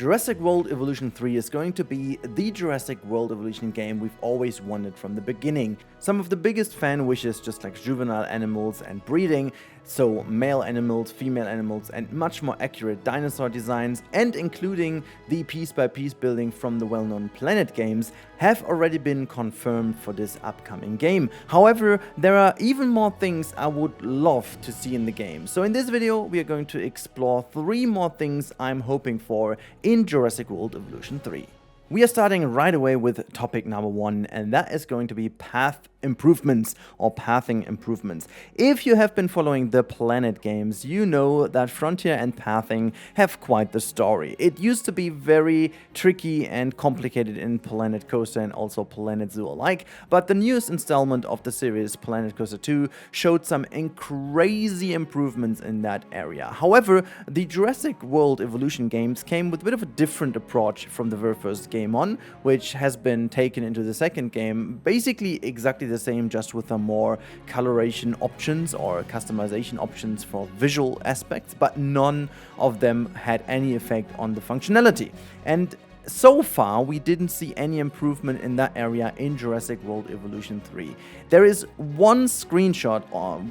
Jurassic World Evolution 3 is going to be the Jurassic World Evolution game we've always wanted from the beginning. Some of the biggest fan wishes, just like juvenile animals and breeding, so male animals, female animals, and much more accurate dinosaur designs, and including the piece-by-piece building from the well-known Planet games, have already been confirmed for this upcoming game. However, there are even more things I would love to see in the game. So in this video, we are going to explore 3 more things I'm hoping for in Jurassic World Evolution 3. We are starting right away with topic number 1, and that is going to be path improvements or pathing improvements. If you have been following the Planet games, you know that Frontier and pathing have quite the story. It used to be very tricky and complicated in Planet Coaster and also Planet Zoo alike, but the newest installment of the series, Planet Coaster 2, showed some crazy improvements in that area. However, the Jurassic World Evolution games came with a bit of a different approach from the very first game on, which has been taken into the second game, basically exactly the same, just with some more coloration options or customization options for visual aspects, but none of them had any effect on the functionality. And so far, we didn't see any improvement in that area in Jurassic World Evolution 3. There is one screenshot,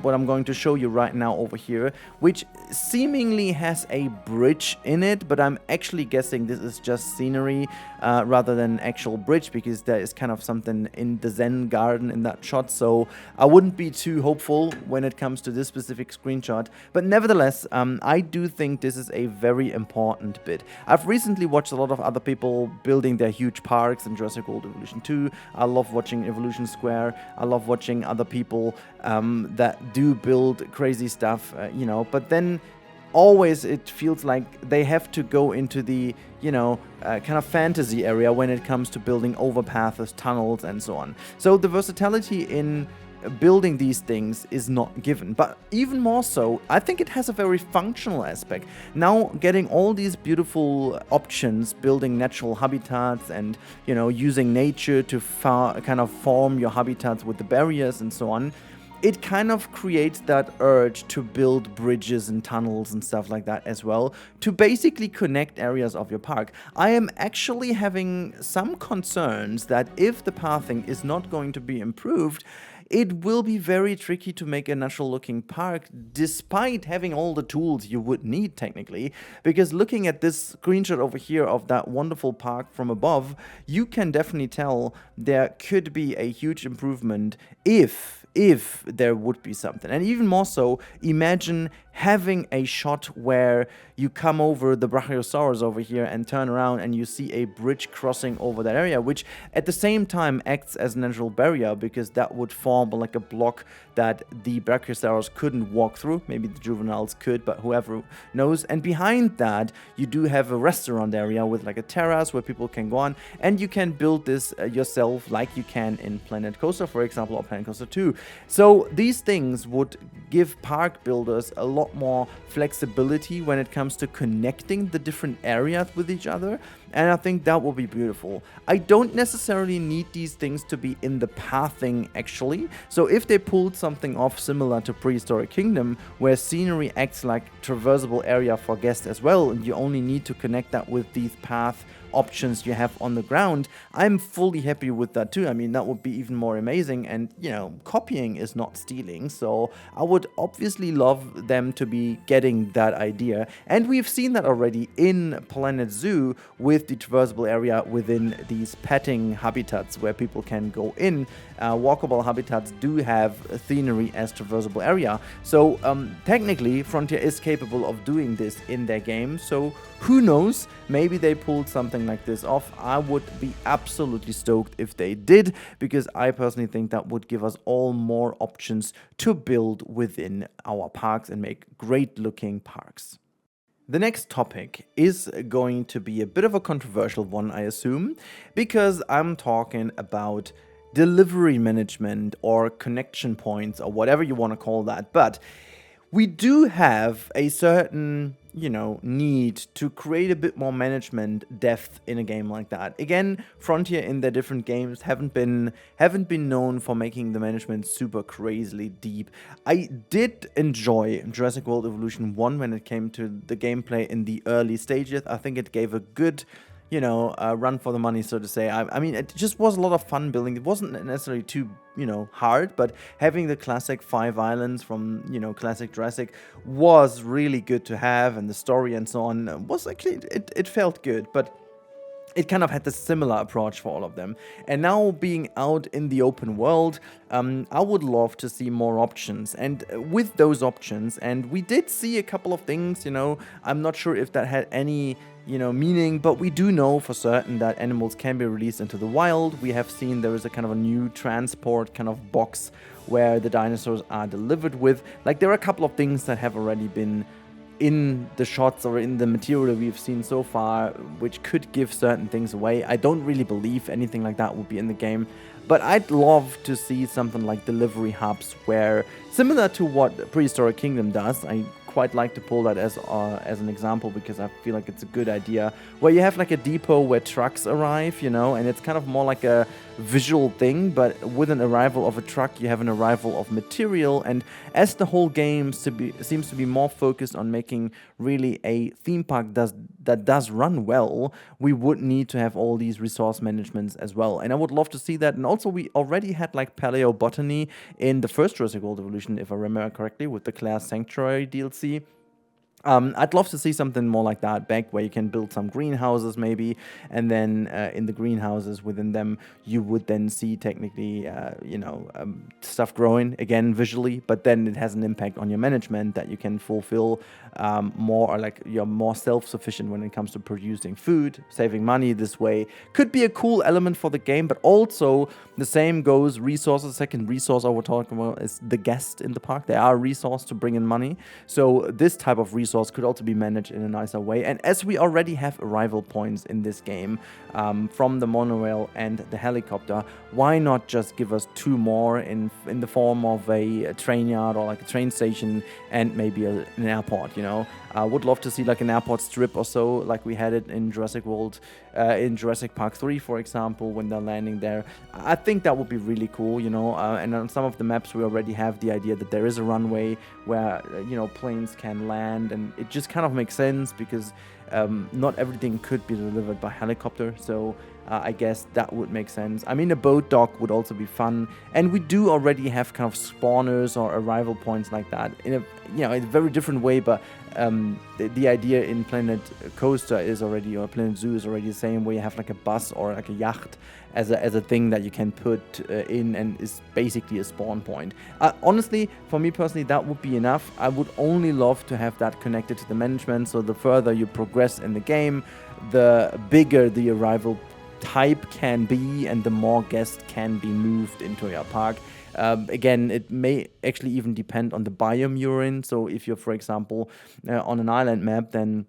what I'm going to show you right now over here, which seemingly has a bridge in it, but I'm actually guessing this is just scenery rather than actual bridge, because there is kind of something in the Zen garden in that shot, so I wouldn't be too hopeful when it comes to this specific screenshot. But nevertheless, I do think this is a very important bit. I've recently watched a lot of other people building their huge parks in Jurassic World Evolution 2. I love watching Evolution Square. I love watching other people that do build crazy stuff, you know, but then always it feels like they have to go into the, you know, kind of fantasy area when it comes to building overpaths, tunnels, and so on. So the versatility in building these things is not given, but even more so, I think it has a very functional aspect. Now, getting all these beautiful options, building natural habitats and, you know, using nature to kind of form your habitats with the barriers and so on, it kind of creates that urge to build bridges and tunnels and stuff like that as well, to basically connect areas of your park. I am actually having some concerns that if the pathing is not going to be improved, it will be very tricky to make a natural looking park, despite having all the tools you would need technically, because looking at this screenshot over here of that wonderful park from above, you can definitely tell there could be a huge improvement if there would be something. And even more so, imagine having a shot where you come over the Brachiosaurus over here and turn around and you see a bridge crossing over that area, which at the same time acts as a natural barrier, because that would form like a block that the Brachiosaurus couldn't walk through. Maybe the juveniles could, but whoever knows. And behind that, you do have a restaurant area with like a terrace where people can go on, and you can build this yourself like you can in Planet Coaster, for example, or Planet Coaster 2. So these things would give park builders a lot more flexibility when it comes to connecting the different areas with each other, and I think that will be beautiful. I don't necessarily need these things to be in the pathing actually, so if they pulled something off similar to Prehistoric Kingdom, where scenery acts like traversable area for guests as well, and you only need to connect that with these path options you have on the ground, I'm fully happy with that too. I mean, that would be even more amazing, and you know, copying is not stealing, so I would obviously love them to be getting that idea. And we've seen that already in Planet Zoo with the traversable area within these petting habitats where people can go in. Walkable habitats do have scenery as traversable area, so technically Frontier is capable of doing this in their game, so who knows, maybe they pulled something like this off. I would be absolutely stoked if they did, because I personally think that would give us all more options to build within our parks and make great looking parks. The next topic is going to be a bit of a controversial one, I assume, because I'm talking about delivery management or connection points or whatever you want to call that. But we do have a certain need to create a bit more management depth in a game like that. Again, Frontier in their different games haven't been known for making the management super crazily deep. I did enjoy Jurassic World Evolution 1 when it came to the gameplay in the early stages. I think it gave a good run for the money, so to say. I mean, it just was a lot of fun building. It wasn't necessarily too, hard, but having the classic 5 islands from, classic Jurassic was really good to have, and the story and so on was actually, it felt good, but it kind of had the similar approach for all of them. And now being out in the open world, I would love to see more options. And with those options, and we did see a couple of things, I'm not sure if that had any, meaning, but we do know for certain that animals can be released into the wild. We have seen there is a kind of a new transport kind of box where the dinosaurs are delivered with. Like, there are a couple of things that have already been in the shots or in the material we've seen so far, which could give certain things away. I don't really believe anything like that would be in the game, but I'd love to see something like delivery hubs where, similar to what Prehistoric Kingdom does, I quite like to pull that as an example because I feel like it's a good idea, where you have like a depot where trucks arrive, and it's kind of more like a visual thing, but with an arrival of a truck, you have an arrival of material. And as the whole game seems to be more focused on making really a theme park that does run well, we would need to have all these resource managements as well. And I would love to see that. And also, we already had like paleobotany in the first Jurassic World Evolution, if I remember correctly, with the Claire Sanctuary DLC. I'd love to see something more like that back, where you can build some greenhouses maybe, and then in the greenhouses within them you would then see technically stuff growing again visually, but then it has an impact on your management that you can fulfill more, or like you're more self-sufficient when it comes to producing food, saving money this way. Could be a cool element for the game, but also the same goes resources. Second resource I would talk about is the guest in the park. They are a resource to bring in money, so this type of resource could also be managed in a nicer way. And as we already have arrival points in this game from the monorail and the helicopter, why not just give us 2 more in the form of a train yard or like a train station and maybe an airport? I would love to see like an airport strip or so, like we had it in Jurassic World, in Jurassic Park 3, for example, when they're landing there. I think that would be really cool, and on some of the maps we already have the idea that there is a runway where, planes can land, and it just kind of makes sense because not everything could be delivered by helicopter, so I guess that would make sense. I mean, a boat dock would also be fun, and we do already have kind of spawners or arrival points like that in a very different way, but the idea in Planet Coaster is already, or Planet Zoo is already the same, where you have like a bus or like a yacht as a thing that you can put in, and is basically a spawn point. Honestly, for me personally, that would be enough. I would only love to have that connected to the management, so the further you progress in the game, the bigger the arrival type can be and the more guests can be moved into your park. Again, it may actually even depend on the biome you're in. So if you're, for example, on an island map, then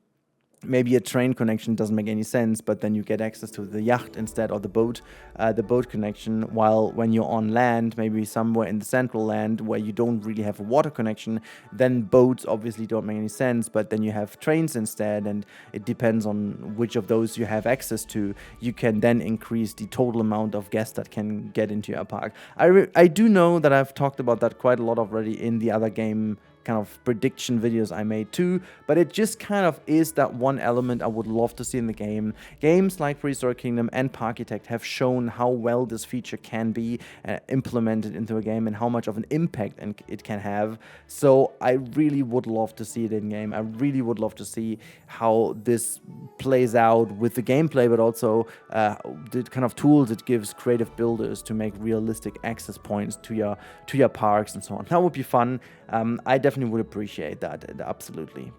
maybe a train connection doesn't make any sense, but then you get access to the yacht instead, or the boat connection, while when you're on land, maybe somewhere in the central land where you don't really have a water connection, then boats obviously don't make any sense, but then you have trains instead, and it depends on which of those you have access to. You can then increase the total amount of guests that can get into your park. I do know that I've talked about that quite a lot already in the other game kind of prediction videos I made too, but it just kind of is that one element I would love to see in the game. Games like Prehistoric Kingdom and Parkitect have shown how well this feature can be implemented into a game and how much of an impact it can have. So I really would love to see it in game. I really would love to see how this plays out with the gameplay, but also the kind of tools it gives creative builders to make realistic access points to your parks and so on. That would be fun. I definitely would appreciate that, absolutely.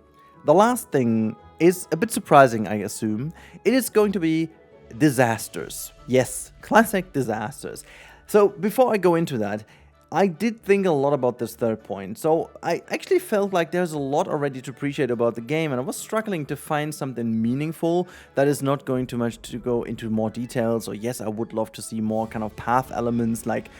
The last thing is a bit surprising, I assume. It is going to be disasters. Yes, classic disasters. So before I go into that, I did think a lot about this third point. So I actually felt like there's a lot already to appreciate about the game, and I was struggling to find something meaningful that is not going too much to go into more details. Or yes, I would love to see more kind of path elements like,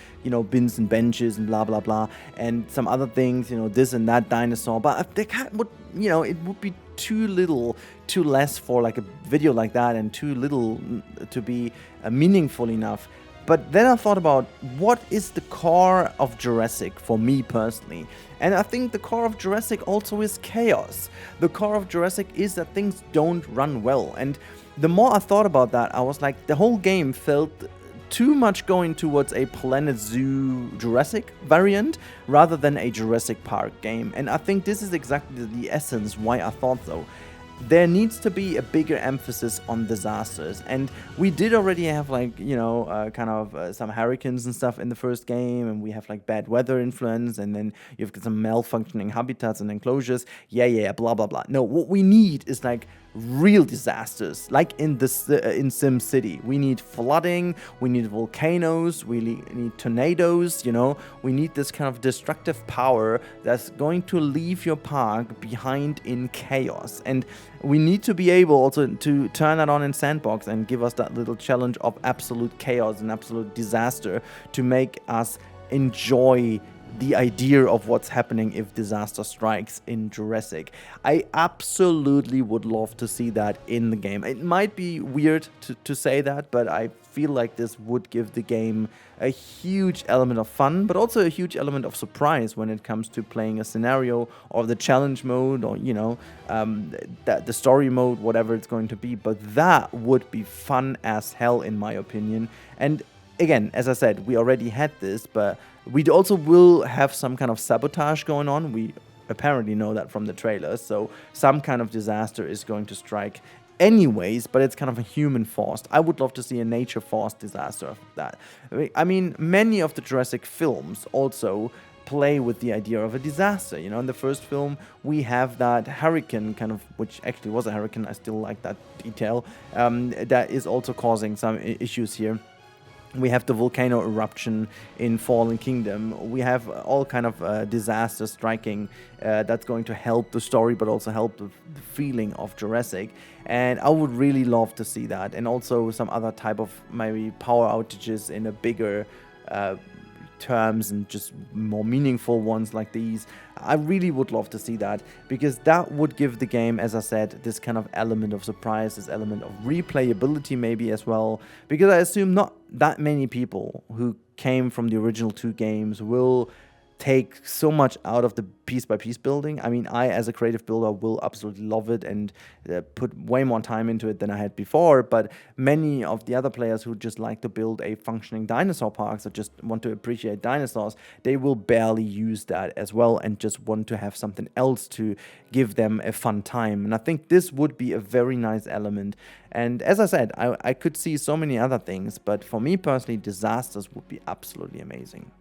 bins and benches and blah, blah, blah, and some other things, this and that dinosaur. But they would, it would be too little, too less for like a video like that, and too little to be meaningful enough. But then I thought about what is the core of Jurassic for me personally. And I think the core of Jurassic also is chaos. The core of Jurassic is that things don't run well. And the more I thought about that, I was like, the whole game felt too much going towards a Planet Zoo Jurassic variant rather than a Jurassic Park game. And I think this is exactly the essence why I thought so. There needs to be a bigger emphasis on disasters, and we did already have like, you know, some hurricanes and stuff in the first game, and we have like bad weather influence, and then you've got some malfunctioning habitats and enclosures, blah blah blah. No, what we need is like real disasters, like in Sim City. We need flooding, we need volcanoes, we need tornadoes, you know. We need this kind of destructive power that's going to leave your park behind in chaos. And we need to be able also to turn that on in Sandbox and give us that little challenge of absolute chaos and absolute disaster to make us enjoy the idea of what's happening if disaster strikes in Jurassic. I absolutely would love to see that in the game. It might be weird to say that, but I feel like this would give the game a huge element of fun, but also a huge element of surprise when it comes to playing a scenario or the challenge mode, or, you know, the story mode, whatever it's going to be. But that would be fun as hell, in my opinion. And again, as I said, we already had this, but we also will have some kind of sabotage going on. We apparently know that from the trailers, so some kind of disaster is going to strike anyways, but it's kind of a human forced. I would love to see a nature forced disaster of that. I mean, many of the Jurassic films also play with the idea of a disaster. You know, in the first film, we have that hurricane kind of, which actually was a hurricane. I still like that detail. That is also causing some issues here. We have the volcano eruption in Fallen Kingdom. We have all kind of disaster striking that's going to help the story, but also help the feeling of Jurassic. And I would really love to see that. And also some other type of maybe power outages in a bigger terms and just more meaningful ones like these. I really would love to see that, because that would give the game, as I said, this kind of element of surprise, this element of replayability maybe as well, because I assume not that many people who came from the original two games will take so much out of the piece-by-piece building. I mean, I, as a creative builder, will absolutely love it and put way more time into it than I had before, but many of the other players who just like to build a functioning dinosaur park, or just want to appreciate dinosaurs, they will barely use that as well and just want to have something else to give them a fun time. And I think this would be a very nice element. And as I said, I could see so many other things, but for me personally, disasters would be absolutely amazing.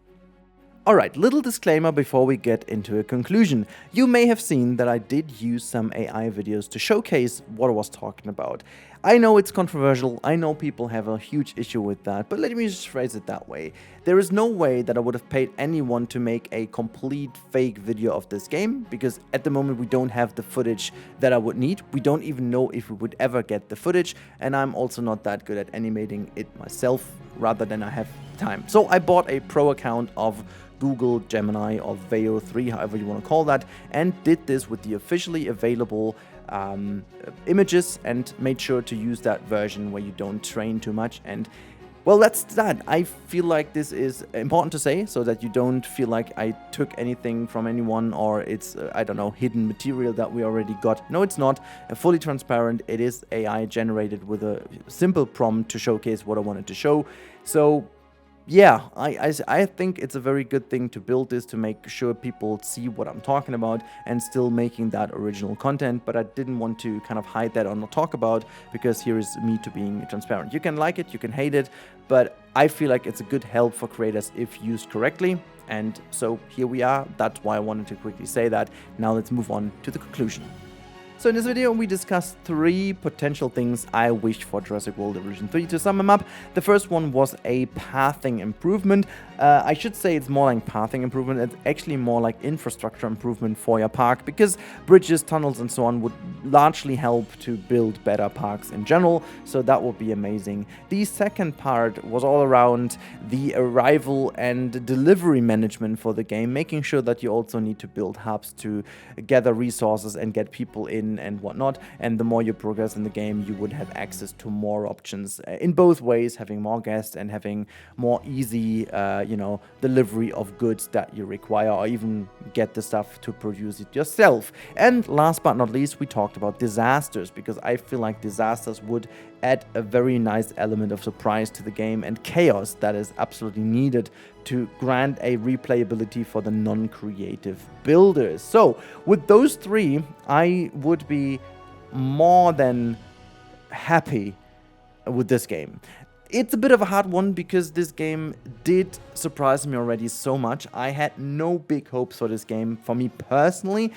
Alright, little disclaimer before we get into a conclusion. You may have seen that I did use some AI videos to showcase what I was talking about. I know it's controversial, I know people have a huge issue with that, but let me just phrase it that way. There is no way that I would have paid anyone to make a complete fake video of this game, because at the moment we don't have the footage that I would need. We don't even know if we would ever get the footage, and I'm also not that good at animating it myself, rather than I have time. So I bought a pro account of Google, Gemini, or JWE3, however you want to call that, and did this with the officially available images, and made sure to use that version where you don't train too much. And well, that's that. I feel like this is important to say, so that you don't feel like I took anything from anyone, or it's, I don't know, hidden material that we already got. No, it's not. Fully transparent. It is AI generated with a simple prompt to showcase what I wanted to show. So yeah, I think it's a very good thing to build this, to make sure people see what I'm talking about and still making that original content, but I didn't want to kind of hide that or not talk about, because here is me to being transparent. You can like it, you can hate it, but I feel like it's a good help for creators if used correctly, and so here we are. That's why I wanted to quickly say that. Now let's move on to the conclusion. So in this video, we discussed 3 potential things I wished for Jurassic World Evolution 3. To sum them up, the first one was a pathing improvement. I should say it's more like pathing improvement. It's actually more like infrastructure improvement for your park, because bridges, tunnels, and so on would largely help to build better parks in general. So that would be amazing. The second part was all around the arrival and delivery management for the game, making sure that you also need to build hubs to gather resources and get people in and whatnot. And the more you progress in the game, you would have access to more options in both ways, having more guests and having more easy, delivery of goods that you require, or even get the stuff to produce it yourself. And last but not least, we talked about disasters, because I feel like disasters would add a very nice element of surprise to the game and chaos that is absolutely needed to grant a replayability for the non-creative builders. So with those three, I would be more than happy with this game. It's a bit of a hard one because this game did surprise me already so much. I had no big hopes for this game. For me personally,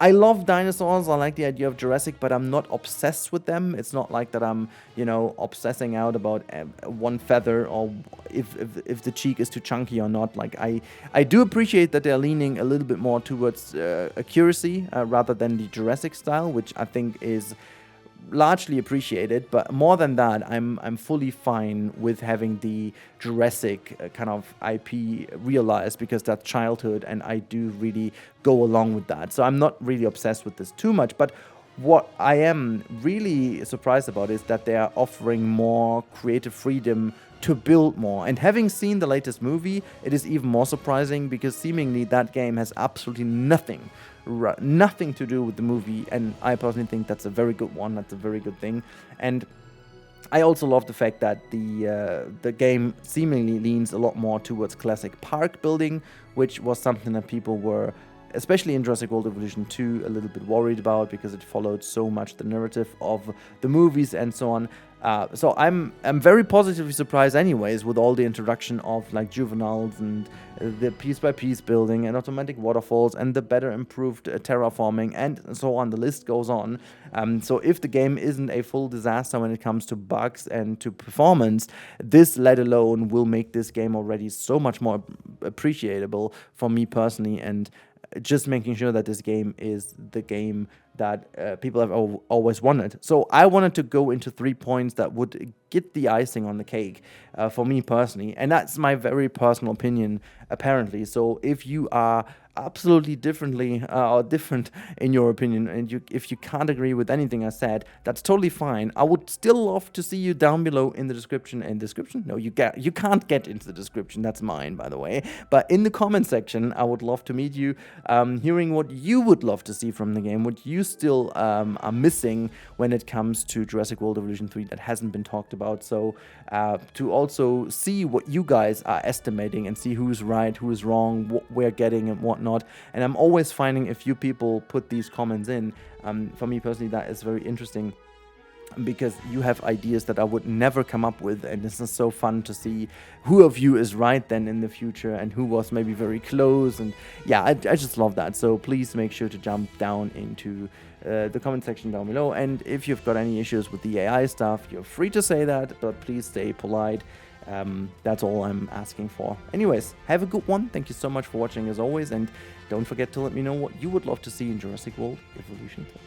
I love dinosaurs, I like the idea of Jurassic, but I'm not obsessed with them. It's not like that I'm, obsessing out about one feather or if the cheek is too chunky or not. Like, I do appreciate that they're leaning a little bit more towards accuracy rather than the Jurassic style, which I think is largely appreciated, but more than that, I'm fully fine with having the Jurassic kind of IP realized, because that's childhood and I do really go along with that. So I'm not really obsessed with this too much, but what I am really surprised about is that they are offering more creative freedom to build more. And having seen the latest movie, it is even more surprising, because seemingly that game has absolutely nothing to do with the movie, and I personally think that's a very good one. That's a very good thing. And I also love the fact that the game seemingly leans a lot more towards classic park building, which was something that people were, especially in Jurassic World Evolution 2, a little bit worried about, because it followed so much the narrative of the movies and so on. So I'm very positively surprised anyways, with all the introduction of like juveniles and the piece by piece building and automatic waterfalls and the better improved terraforming and so on. The list goes on. So if the game isn't a full disaster when it comes to bugs and to performance, this let alone will make this game already so much more appreciable for me personally, and just making sure that this game is the game that people have always wanted. So I wanted to go into 3 points that would get the icing on the cake for me personally, and that's my very personal opinion apparently. So if you are absolutely different in your opinion, and if you can't agree with anything I said, that's totally fine. I would still love to see you down below in the description. No, you can't get into the description, that's mine by the way, but in the comment section I would love to meet you, hearing what you would love to see from the game, what you still are missing when it comes to Jurassic World Evolution 3 that hasn't been talked about. So to also see what you guys are estimating and see who's right, who is wrong, what we're getting and whatnot. And I'm always finding a few people put these comments in. For me personally, that is very interesting, because you have ideas that I would never come up with, and this is so fun to see who of you is right then in the future and who was maybe very close. And yeah, I just love that. So please make sure to jump down into the comment section down below, and if you've got any issues with the AI stuff, you're free to say that, but please stay polite. That's all I'm asking for. Anyways, have a good one. Thank you so much for watching as always, and don't forget to let me know what you would love to see in Jurassic World Evolution 3.